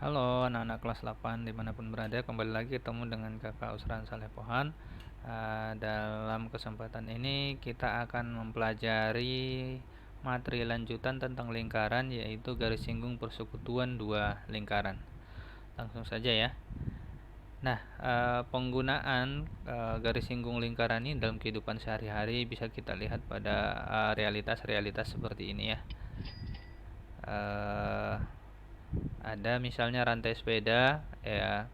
Halo anak-anak kelas 8 dimanapun berada, kembali lagi ketemu dengan kakak Usran Saleh Pohan. Dalam kesempatan ini kita akan mempelajari materi lanjutan tentang lingkaran, yaitu garis singgung persekutuan dua lingkaran. Langsung saja ya. Nah, penggunaan garis singgung lingkaran ini dalam kehidupan sehari-hari bisa kita lihat pada realitas-realitas seperti ini ya. Ada misalnya rantai sepeda ya,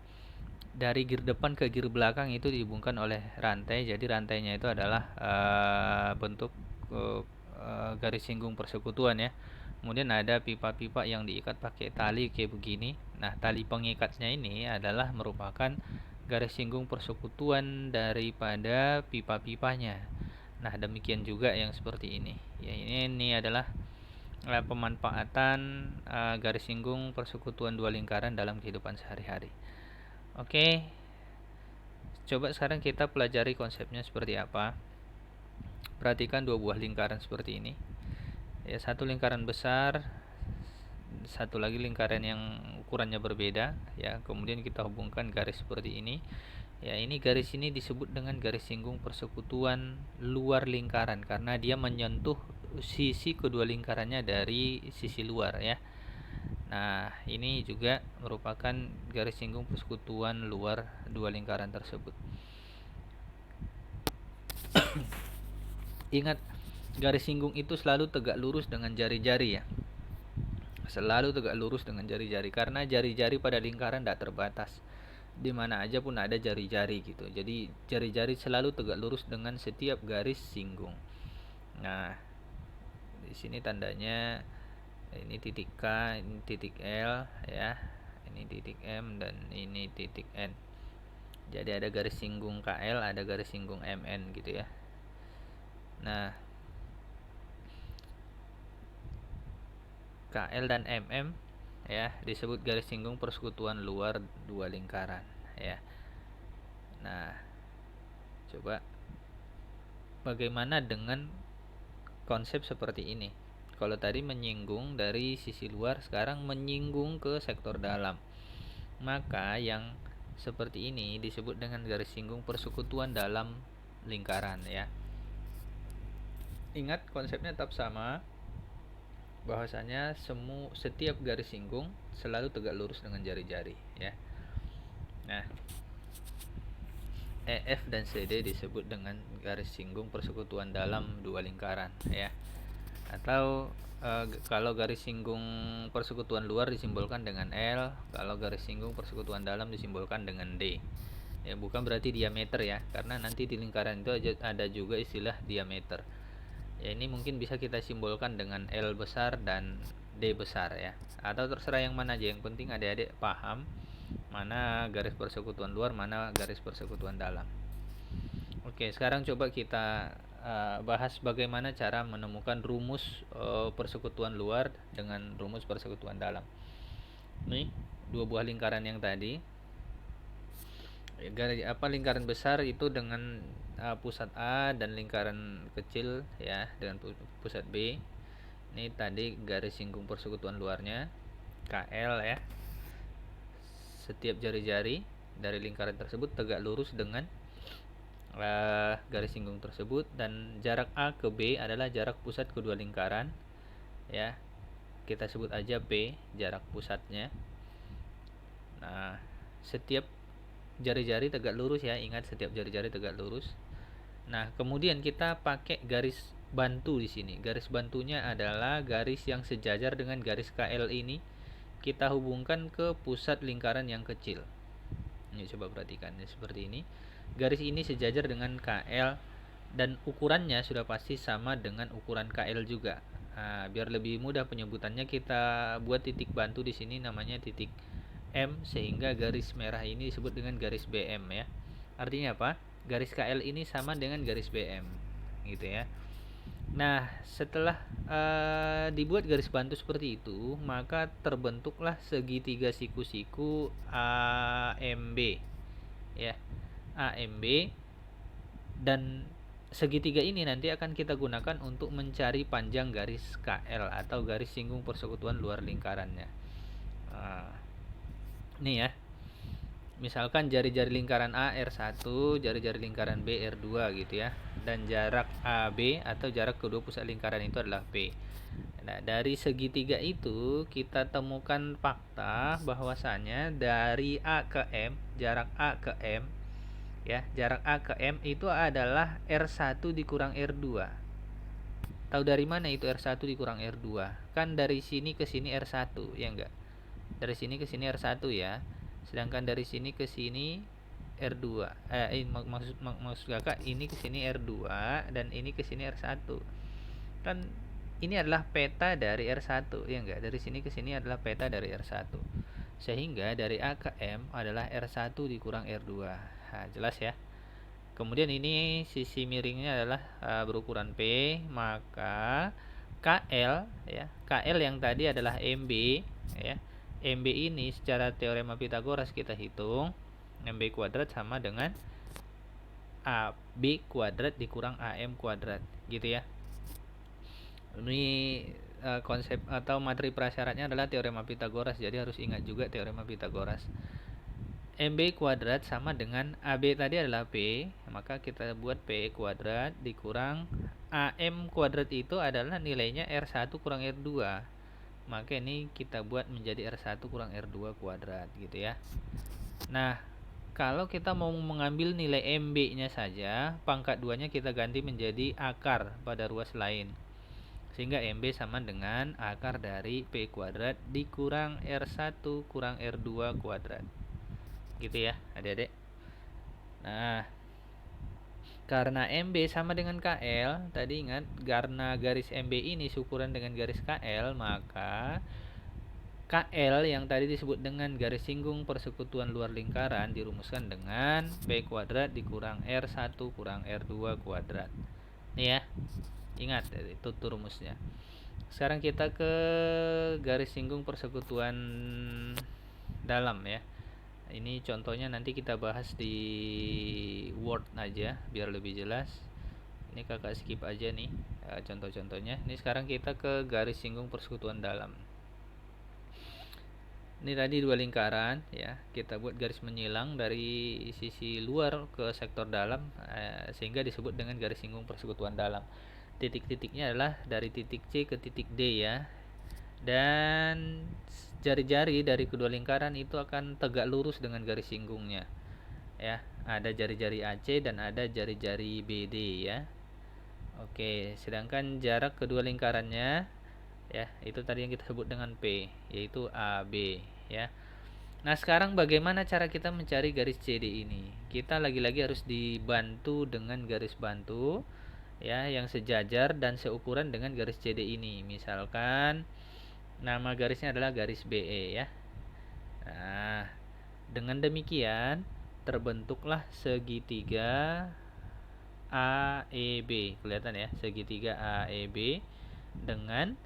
dari gear depan ke gear belakang itu dihubungkan oleh rantai. Jadi rantainya itu adalah bentuk garis singgung persekutuan ya. Kemudian ada pipa-pipa yang diikat pakai tali kayak begini. Nah, tali pengikatnya ini adalah merupakan garis singgung persekutuan daripada pipa-pipanya. Nah, demikian juga yang seperti ini. Ya, ini adalah pemanfaatan garis singgung persekutuan dua lingkaran dalam kehidupan sehari-hari. Oke, coba sekarang kita pelajari konsepnya seperti apa. Perhatikan dua buah lingkaran seperti ini. Ya, satu lingkaran besar, satu lagi lingkaran yang ukurannya berbeda. Ya, kemudian kita hubungkan garis seperti ini. Ya, ini garis ini disebut dengan garis singgung persekutuan luar lingkaran karena dia menyentuh sisi kedua lingkarannya dari sisi luar ya. Nah, ini juga merupakan garis singgung persekutuan luar dua lingkaran tersebut. Ingat, garis singgung itu selalu tegak lurus dengan jari-jari ya. Selalu tegak lurus dengan jari-jari karena jari-jari pada lingkaran tidak terbatas. Di mana aja pun ada jari-jari gitu. Jadi jari-jari selalu tegak lurus dengan setiap garis singgung. Nah, di sini tandanya ini titik K, ini titik L ya. Ini titik M dan ini titik N. Jadi ada garis singgung KL, ada garis singgung MN gitu ya. Nah, KL dan MM ya disebut garis singgung persekutuan luar dua lingkaran ya. Nah, coba bagaimana dengan konsep seperti ini? Kalau tadi menyinggung dari sisi luar, sekarang menyinggung ke sektor dalam. Maka yang seperti ini disebut dengan garis singgung persekutuan dalam lingkaran ya. Ingat konsepnya tetap sama, bahwasanya setiap garis singgung selalu tegak lurus dengan jari-jari ya. Nah, EF dan CD disebut dengan garis singgung persekutuan dalam dua lingkaran ya. Atau kalau garis singgung persekutuan luar disimbolkan dengan L, kalau garis singgung persekutuan dalam disimbolkan dengan D. Ya, bukan berarti diameter ya, karena nanti di lingkaran itu ada juga istilah diameter. Ya, ini mungkin bisa kita simbolkan dengan L besar dan D besar ya, atau terserah yang mana aja, yang penting adik-adik paham mana garis persekutuan luar, mana garis persekutuan dalam. Oke, sekarang coba kita bahas bagaimana cara menemukan rumus persekutuan luar dengan rumus persekutuan dalam. Nih, dua buah lingkaran yang tadi. Lingkaran besar itu dengan pusat A dan lingkaran kecil ya dengan pusat B. Ini tadi garis singgung persekutuan luarnya KL ya. Setiap jari-jari dari lingkaran tersebut tegak lurus dengan garis singgung tersebut, dan jarak A ke B adalah jarak pusat kedua lingkaran ya. Kita sebut aja P jarak pusatnya. Nah, setiap jari-jari tegak lurus ya, ingat setiap jari-jari tegak lurus. Nah, kemudian kita pakai garis bantu di sini. Garis bantunya adalah garis yang sejajar dengan garis KL ini. Kita hubungkan ke pusat lingkaran yang kecil. Ini coba perhatikan ya, seperti ini. Garis ini sejajar dengan KL dan ukurannya sudah pasti sama dengan ukuran KL juga. Nah, biar lebih mudah penyebutannya, kita buat titik bantu di sini namanya titik M, sehingga garis merah ini disebut dengan garis BM ya. Artinya apa? Garis KL ini sama dengan garis BM gitu ya. Nah, setelah dibuat garis bantu seperti itu, maka terbentuklah segitiga siku-siku AMB ya. AMB, dan segitiga ini nanti akan kita gunakan untuk mencari panjang garis KL atau garis singgung persekutuan luar lingkarannya. Nah, Nih ya, misalkan jari-jari lingkaran A R1, jari-jari lingkaran B R2 gitu ya. Dan jarak AB atau jarak kedua pusat lingkaran itu adalah P. Nah, dari segitiga itu kita temukan fakta bahwasanya dari A ke M, jarak A ke M ya, jarak A ke M itu adalah R1 dikurang R2. Tahu dari mana itu R1 dikurang R2? Kan dari sini ke sini R1, ya enggak? Dari sini ke sini R1 ya. Sedangkan dari sini ke sini R2. Maksud Kakak ini ke sini R2 dan ini ke sini R1. Kan ini adalah peta dari R1, ya enggak? Dari sini ke sini adalah peta dari R1. Sehingga dari A ke M adalah R1 dikurang R2. Nah, jelas ya. Kemudian ini sisi miringnya adalah berukuran P, maka KL ya, KL yang tadi adalah MB ya. MB ini secara teorema Pythagoras kita hitung, MB kuadrat sama dengan AB kuadrat dikurang AM kuadrat, gitu ya. Ini konsep atau materi prasyaratnya adalah teorema Pythagoras, jadi harus ingat juga teorema Pythagoras. MB kuadrat sama dengan AB tadi adalah P, maka kita buat P kuadrat dikurang AM kuadrat itu adalah nilainya R1 kurang R2. Maka ini kita buat menjadi R1 kurang R2 kuadrat gitu ya. Nah, kalau kita mau mengambil nilai MB-nya saja, pangkat 2-nya kita ganti menjadi akar pada ruas lain. Sehingga MB sama dengan akar dari P kuadrat dikurang R1 kurang R2 kuadrat. Gitu ya adik-adik. Nah, karena MB sama dengan KL, tadi ingat karena garis MB ini seukuran dengan garis KL, maka KL yang tadi disebut dengan garis singgung persekutuan luar lingkaran dirumuskan dengan P kuadrat dikurang R1 kurang R2 kuadrat. Nih ya, ingat itu rumusnya. Sekarang kita ke garis singgung persekutuan dalam ya. Ini contohnya nanti kita bahas di Word aja biar lebih jelas. Ini kakak skip aja nih contoh-contohnya. Ini sekarang kita ke garis singgung persekutuan dalam. Ini tadi dua lingkaran ya. Kita buat garis menyilang dari sisi luar ke sektor dalam sehingga disebut dengan garis singgung persekutuan dalam. Titik-titiknya adalah dari titik C ke titik D ya. Dan jari-jari dari kedua lingkaran itu akan tegak lurus dengan garis singgungnya ya. Ada jari-jari AC dan ada jari-jari BD ya. Oke, sedangkan jarak kedua lingkarannya ya, itu tadi yang kita sebut dengan P, yaitu AB ya. Nah, sekarang bagaimana cara kita mencari garis CD ini? Kita lagi-lagi harus dibantu dengan garis bantu ya, yang sejajar dan seukuran dengan garis CD ini. Misalkan nama garisnya adalah garis BE ya. Nah, dengan demikian terbentuklah segitiga AEB. Kelihatan ya, segitiga AEB dengan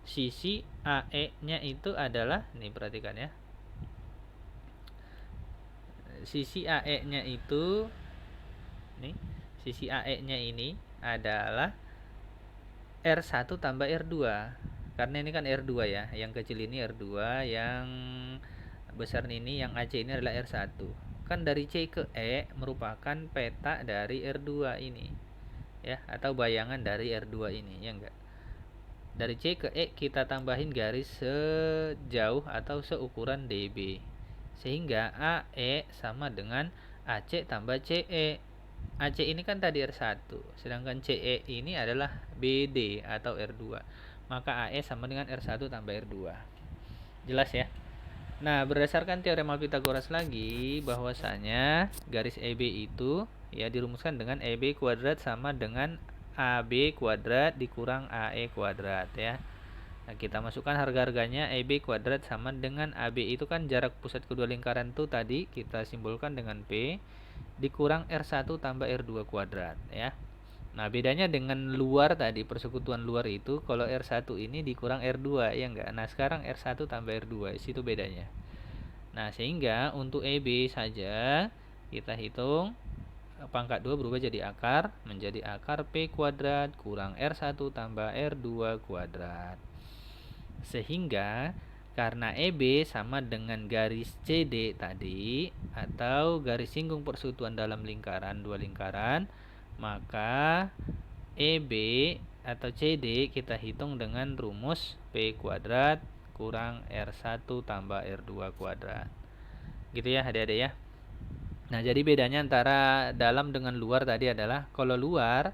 sisi AE-nya itu adalah, nih perhatikan ya. Sisi AE-nya itu nih, sisi AE-nya ini adalah R1 tambah R2. Karena ini kan R2 ya, yang kecil ini R2, yang besar ini yang AC ini adalah R1. Kan dari C ke E merupakan peta dari R2 ini ya, atau bayangan dari R2 ini ya enggak. Dari C ke E kita tambahin garis sejauh atau seukuran DB. Sehingga AE sama dengan AC tambah CE. AC ini kan tadi R1, sedangkan CE ini adalah BD atau R2. Maka AE sama dengan R1 tambah R2. Jelas ya? Nah, berdasarkan teorema Pythagoras lagi, bahwasanya garis EB itu ya dirumuskan dengan EB kuadrat sama dengan AB kuadrat dikurang AE kuadrat ya. Nah, kita masukkan harga-harganya. EB kuadrat sama dengan AB itu kan jarak pusat kedua lingkaran itu tadi kita simbolkan dengan P dikurang R1 tambah R2 kuadrat ya. Nah, bedanya dengan luar tadi, persekutuan luar itu kalau R1 ini dikurang R2 ya enggak. Nah, sekarang R1 tambah R2, itu bedanya. Nah, sehingga untuk EB saja kita hitung pangkat 2 berubah jadi akar, menjadi akar P kuadrat kurang R1 tambah R2 kuadrat. Sehingga Karena EB sama dengan garis CD tadi atau garis singgung persekutuan dalam lingkaran dua lingkaran, maka EB atau CD kita hitung dengan rumus P kuadrat kurang R1 tambah R2 kuadrat. Gitu ya adik-adik ya. Nah, jadi bedanya antara dalam dengan luar tadi adalah kalau luar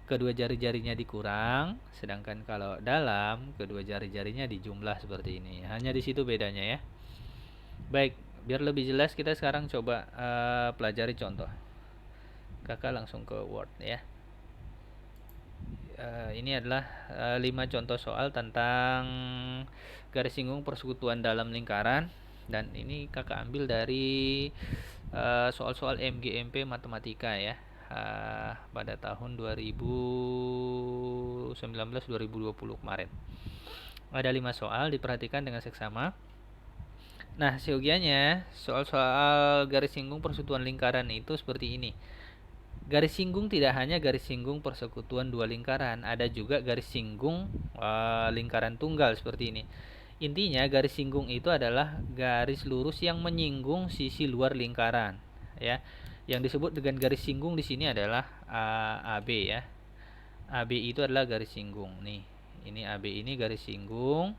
kedua jari-jarinya dikurang, sedangkan kalau dalam kedua jari-jarinya dijumlah seperti ini. Hanya di situ bedanya ya. Baik, biar lebih jelas kita sekarang coba pelajari contoh. Kakak langsung ke Word ya. Ini adalah 5 contoh soal tentang garis singgung persekutuan dalam lingkaran, dan ini kakak ambil dari soal-soal MGMP matematika ya, pada tahun 2019-2020 kemarin. Ada 5 soal, diperhatikan dengan seksama. Nah, seyogianya soal-soal garis singgung persekutuan lingkaran itu seperti ini. Garis singgung tidak hanya garis singgung persekutuan dua lingkaran, ada juga garis singgung lingkaran tunggal seperti ini. Intinya garis singgung itu adalah garis lurus yang menyinggung sisi luar lingkaran, ya. Yang disebut dengan garis singgung di sini adalah AB ya. AB itu adalah garis singgung. Nih, ini AB ini garis singgung,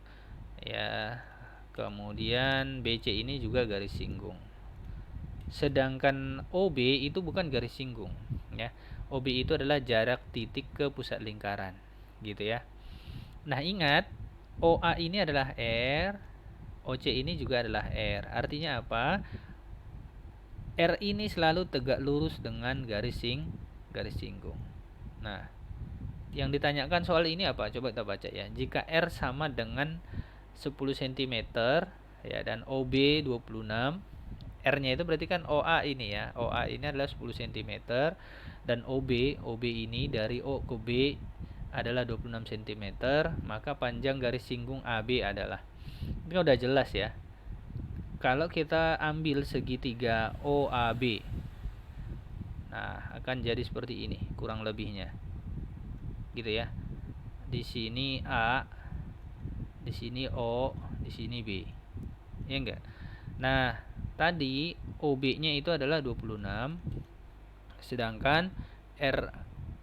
ya. Kemudian BC ini juga garis singgung. Sedangkan OB itu bukan garis singgung ya. OB itu adalah jarak titik ke pusat lingkaran, gitu ya. Nah, ingat OA ini adalah R, OC ini juga adalah R. Artinya apa? R ini selalu tegak lurus dengan garis singgung. Nah, yang ditanyakan soal ini apa? Coba kita baca ya. Jika R sama dengan 10 cm ya, dan OB 26, R-nya itu berarti kan OA ini ya. OA ini adalah 10 cm dan OB ini dari O ke B adalah 26 cm, maka panjang garis singgung AB adalah, ini udah jelas ya. Kalau kita ambil segitiga OAB, nah akan jadi seperti ini kurang lebihnya. Gitu ya. Di sini A, di sini O, di sini B. Ya enggak? Nah, tadi OB-nya itu adalah 26, sedangkan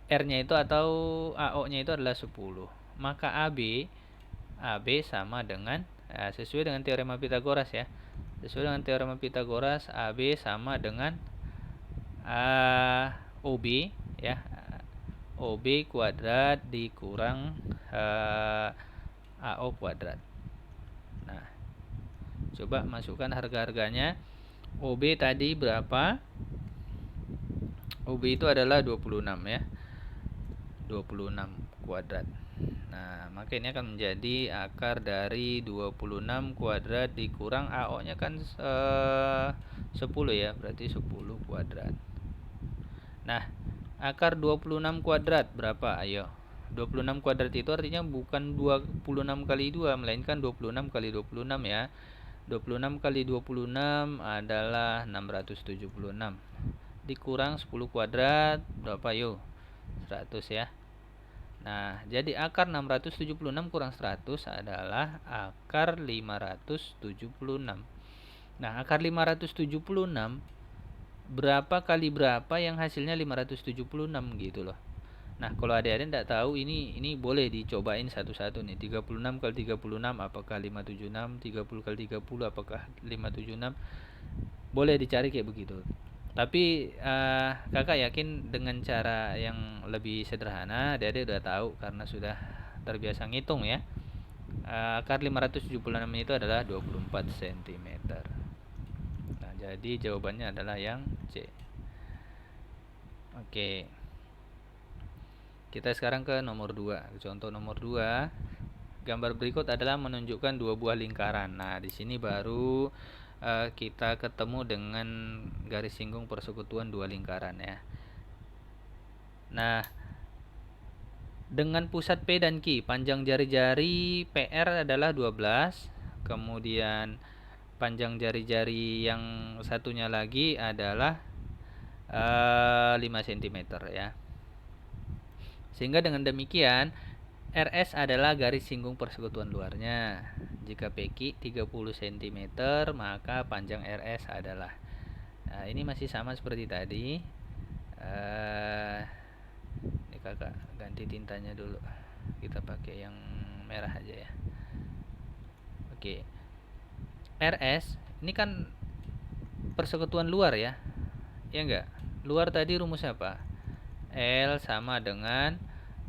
R-nya itu atau AO-nya itu adalah 10. Maka AB sama dengan sesuai dengan teorema Pythagoras ya. Sesuai dengan teorema Pythagoras, AB sama dengan OB ya. OB kuadrat dikurang AO kuadrat. Nah, coba masukkan harga-harganya. OB tadi berapa? OB itu adalah 26 ya. 26 kuadrat. Nah, maka ini akan menjadi akar dari 26 kuadrat dikurang AO-nya kan 10 ya, berarti 10 kuadrat. Nah, akar 26 kuadrat berapa? Ayo. 26 kuadrat itu artinya bukan 26 kali 2, melainkan 26 kali 26 ya. 26 kali 26 adalah 676. Dikurang 10 kuadrat berapa yuk? 100 ya. Nah, jadi akar 676 kurang 100 adalah akar 576. Nah, akar 576 berapa kali berapa yang hasilnya 576 gitu loh. Nah, kalau adik-adik tidak tahu, ini boleh dicobain satu-satu nih. 36 kali 36 apakah 576? 30 kali 30 apakah 576? Boleh dicari kayak begitu. Tapi kakak yakin dengan cara yang lebih sederhana adik-adik udah tahu karena sudah terbiasa ngitung ya. Akar 576 itu adalah 24 cm. Nah, jadi jawabannya adalah yang C. Oke. Kita sekarang ke nomor 2. Contoh nomor 2. Gambar berikut adalah menunjukkan dua buah lingkaran. Nah, di sini baru kita ketemu dengan garis singgung persekutuan dua lingkaran ya. Nah, dengan pusat P dan Q, panjang jari-jari PR adalah 12, kemudian panjang jari-jari yang satunya lagi adalah 5 cm ya. Sehingga dengan demikian RS adalah garis singgung persekutuan luarnya. Jika PQ 30 cm, maka panjang RS adalah. Nah, ini masih sama seperti tadi. Ini kakak ganti tintanya dulu. Kita pakai yang merah aja ya. Oke. RS ini kan persekutuan luar ya. Ya enggak? Luar tadi rumusnya apa? L sama dengan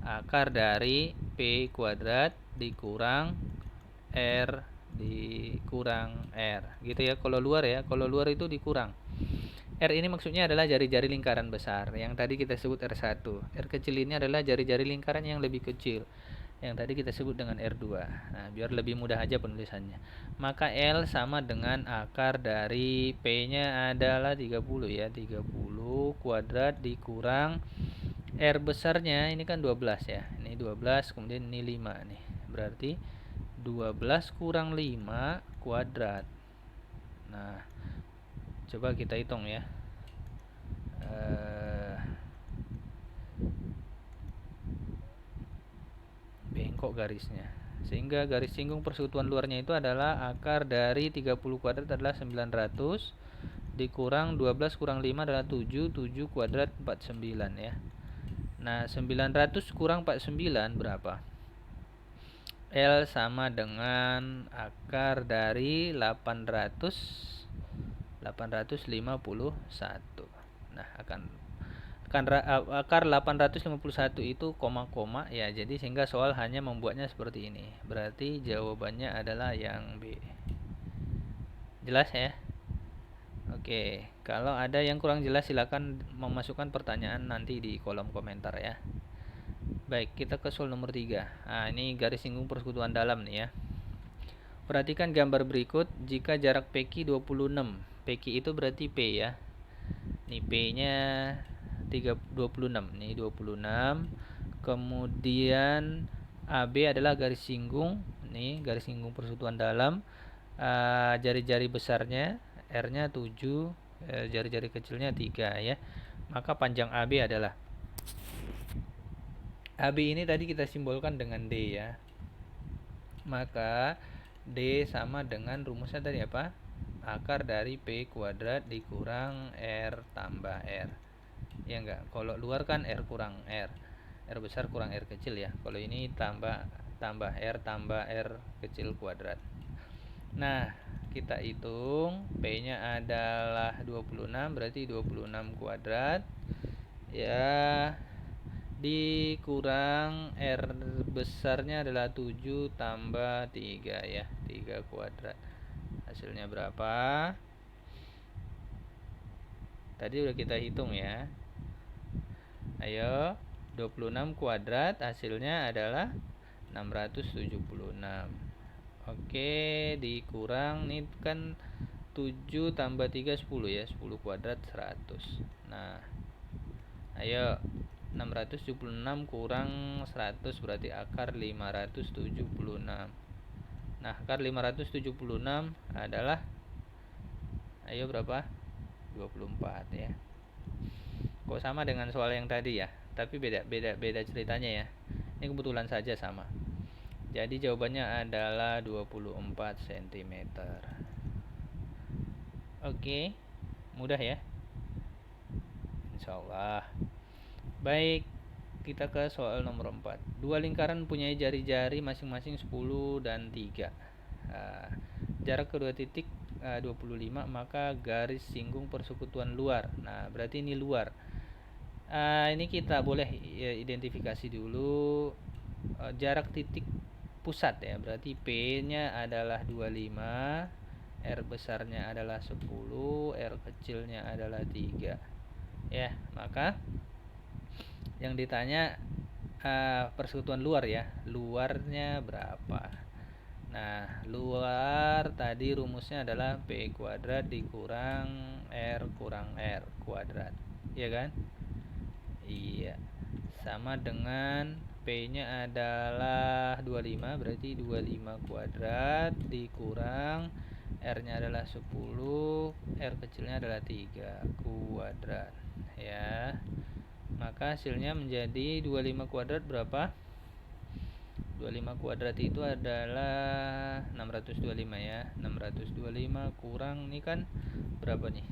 akar dari P kuadrat dikurang R dikurang R. Gitu ya kalau luar ya. Kalau luar itu dikurang. R ini maksudnya adalah jari-jari lingkaran besar. Yang tadi kita sebut R1. R kecil ini adalah jari-jari lingkaran yang lebih kecil. Yang tadi kita sebut dengan R2. Nah, biar lebih mudah aja penulisannya. Maka L sama dengan akar dari P-nya adalah 30 ya. 30 kuadrat dikurang R besarnya ini kan 12 ya. Ini 12 kemudian ini 5 nih. Berarti 12 kurang 5 kuadrat. Nah, coba kita hitung ya. Bengkok garisnya. Sehingga garis singgung persekutuan luarnya itu adalah akar dari 30 kuadrat adalah 900 dikurang 12 kurang 5 adalah 7, 7 kuadrat 49 ya. Nah, 900 kurang 49 berapa? L sama dengan akar dari 851. Nah, akar 851 itu koma-koma ya, jadi sehingga soal hanya membuatnya seperti ini. Berarti jawabannya adalah yang B. Jelas ya? Oke, kalau ada yang kurang jelas silakan memasukkan pertanyaan nanti di kolom komentar ya. Baik, kita ke soal nomor 3. Nah, ini garis singgung persekutuan dalam nih ya. Perhatikan gambar berikut. Jika jarak PQ 26, PQ itu berarti P ya. Ini P-nya 26. Nih 26. Kemudian AB adalah garis singgung. Nih garis singgung persekutuan dalam. Jari-jari besarnya R-nya 7, jari-jari kecilnya 3 ya. Maka panjang AB adalah, AB ini tadi kita simbolkan dengan D ya. Maka D sama dengan rumusnya tadi apa? Akar dari P kuadrat dikurang R tambah R. Ya enggak? Kalau luar kan R kurang R. R besar kurang R kecil ya. Kalau ini tambah R tambah R kecil kuadrat. Nah, kita hitung P-nya adalah 26, berarti 26 kuadrat ya, dikurang R besarnya adalah 7 tambah 3 ya, 3 kuadrat. Hasilnya berapa? Tadi udah kita hitung ya. Ayo, 26 kuadrat hasilnya adalah 676. Oke, dikurang nih kan 7 tambah 3 10 ya, 10 kuadrat 100. Nah, ayo 676 kurang 100 berarti akar 576. Nah, akar 576 adalah, ayo berapa? 24 ya. Kok sama dengan soal yang tadi ya? Tapi beda ceritanya ya. Ini kebetulan saja sama. Jadi jawabannya adalah 24 cm. Oke, mudah ya? Insyaallah. Baik, kita ke soal nomor 4. Dua lingkaran punya jari-jari masing-masing 10 dan 3. Jarak kedua titik 25, maka garis singgung persekutuan luar. Nah, berarti ini luar. Ini kita boleh identifikasi dulu jarak titik pusat ya. Berarti P-nya adalah 25, R besarnya adalah 10, R kecilnya adalah 3. Ya, maka yang ditanya persekutuan luar ya. Luarnya berapa? Nah, luar tadi rumusnya adalah P kuadrat dikurang R kurang R kuadrat. Iya kan? Iya. Sama dengan P-nya adalah 25, berarti 25 kuadrat dikurang R-nya adalah 10, R kecilnya adalah 3 kuadrat. Ya. Maka hasilnya menjadi 25 kuadrat berapa? 25 kuadrat itu adalah 625 ya. 625 kurang ini kan berapa nih?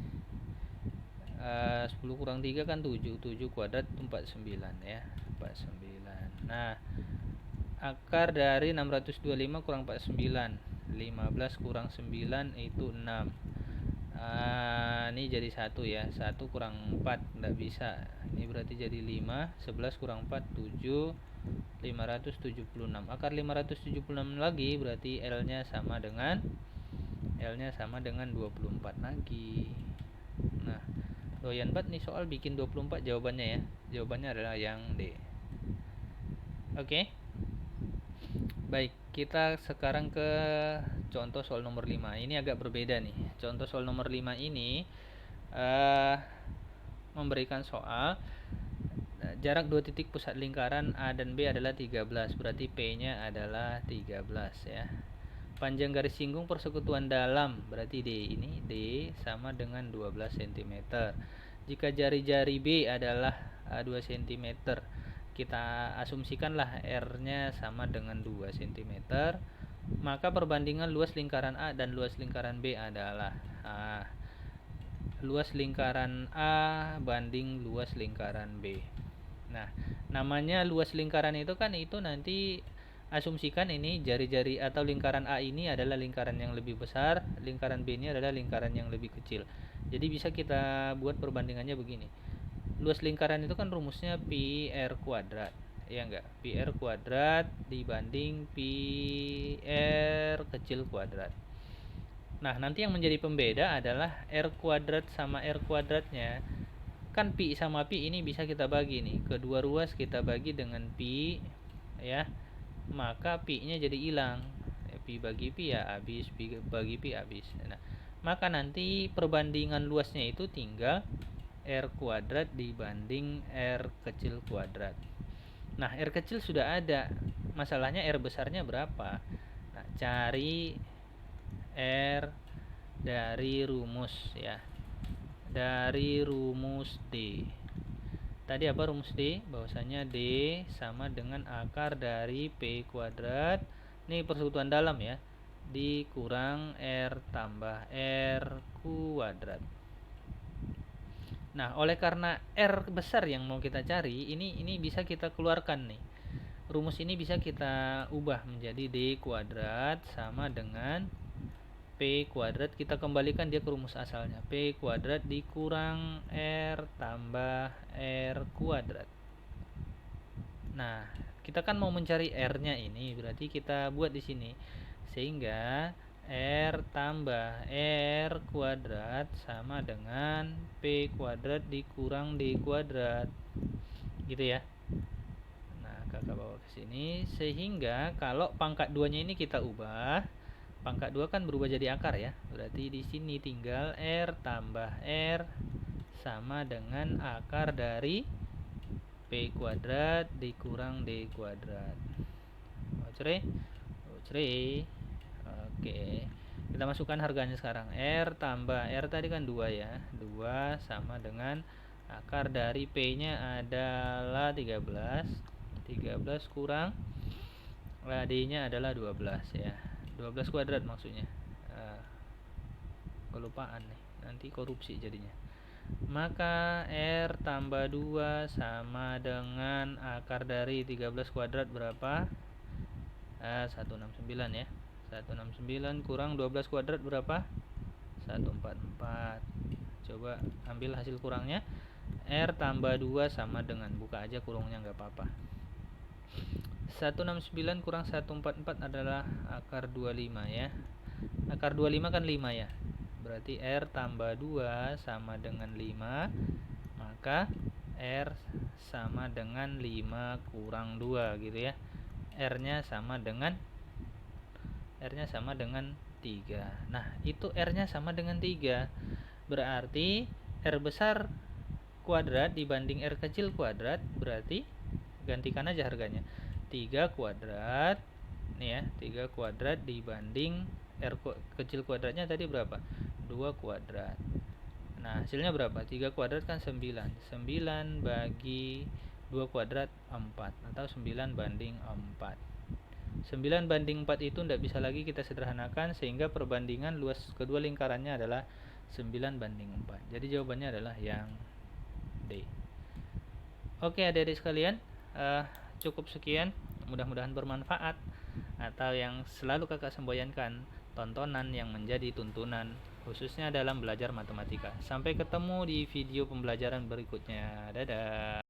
10 kurang 3 kan 7. 7 kuadrat 49 ya. 49. Nah, akar dari 625 kurang 49. 15 kurang 9 itu 6. Ini jadi 1 ya. 1 kurang 4 enggak bisa. Ini berarti jadi 5. 11 kurang 4 7. 576. Akar 576 lagi berarti L-nya sama dengan 24 lagi. Nah, doyan banget nih soal bikin 24 jawabannya ya. Jawabannya adalah yang D. Oke. Baik, kita sekarang ke contoh soal nomor 5. Ini agak berbeda nih. Contoh soal nomor 5 ini memberikan soal jarak dua titik pusat lingkaran A dan B adalah 13. Berarti P-nya adalah 13 ya. Panjang garis singgung persekutuan dalam berarti D, ini D sama dengan 12 cm. Jika jari-jari B adalah 2 cm, kita asumsikanlah R-nya sama dengan 2 cm, maka perbandingan luas lingkaran A dan luas lingkaran B adalah luas lingkaran A banding luas lingkaran B. Nah, namanya luas lingkaran itu kan itu nanti asumsikan ini jari-jari atau lingkaran A ini adalah lingkaran yang lebih besar, lingkaran B ini adalah lingkaran yang lebih kecil. Jadi bisa kita buat perbandingannya begini. Luas lingkaran itu kan rumusnya pi R kuadrat. Ya enggak? Pi R kuadrat dibanding pi R kecil kuadrat. Nah, nanti yang menjadi pembeda adalah R kuadrat sama R kuadratnya. Kan pi sama pi ini bisa kita bagi nih. Kedua ruas kita bagi dengan pi ya. Maka pi-nya jadi hilang. Pi bagi pi ya habis, pi bagi pi habis. Nah, maka nanti perbandingan luasnya itu tinggal R kuadrat dibanding R kecil kuadrat. Nah, R kecil sudah ada. Masalahnya R besarnya berapa? Nah, cari R dari rumus ya. Dari rumus D. Tadi apa rumus D? Bahwasanya D sama dengan akar dari P kuadrat. Ini persekutuan dalam ya. Dikurang R tambah R kuadrat. Nah, oleh karena R besar yang mau kita cari, ini bisa kita keluarkan nih. Rumus ini bisa kita ubah menjadi D kuadrat sama dengan P kuadrat. Kita kembalikan dia ke rumus asalnya. P kuadrat dikurang R tambah R kuadrat. Nah, kita kan mau mencari R-nya ini, berarti kita buat di sini. Sehingga R tambah R kuadrat sama dengan P kuadrat dikurang D kuadrat. Gitu ya. Nah, kakak bawa ke sini. Sehingga kalau pangkat 2-nya ini kita ubah, pangkat 2 kan berubah jadi akar ya. Berarti di sini tinggal R tambah R sama dengan akar dari P kuadrat dikurang D kuadrat. Oke. Kita masukkan harganya sekarang. R tambah R tadi kan 2 ya. 2 sama dengan akar dari P-nya adalah 13. 13 kurang D-nya adalah 12 ya. 12 kuadrat maksudnya. Kelupaan nih. Nanti korupsi jadinya. Maka R tambah 2 sama dengan akar dari 13 kuadrat berapa? 169 ya. 169 kurang 12 kuadrat berapa? 144. Coba ambil hasil kurangnya. R tambah 2 sama dengan, buka aja kurungnya nggak apa-apa. 169 kurang 144 adalah akar 25 ya. Akar 25 kan 5 ya. Berarti R tambah 2 sama dengan 5. Maka R sama dengan 5 kurang 2 gitu ya. R-nya sama dengan 3. Nah, itu R-nya sama dengan 3. Berarti R besar kuadrat dibanding R kecil kuadrat, berarti gantikan aja harganya. 3 kuadrat nih ya, 3 kuadrat dibanding R kecil kuadratnya tadi berapa? 2 kuadrat. Nah, hasilnya berapa? 3 kuadrat kan 9. 9 bagi 2 kuadrat 4 atau 9 banding 4. 9/4 itu tidak bisa lagi kita sederhanakan, sehingga perbandingan luas kedua lingkarannya adalah 9/4. Jadi jawabannya adalah yang D. Oke adik-adik sekalian, cukup sekian, mudah-mudahan bermanfaat, atau yang selalu kakak semboyankan, tontonan yang menjadi tuntunan khususnya dalam belajar matematika. Sampai ketemu di video pembelajaran berikutnya. Dadah.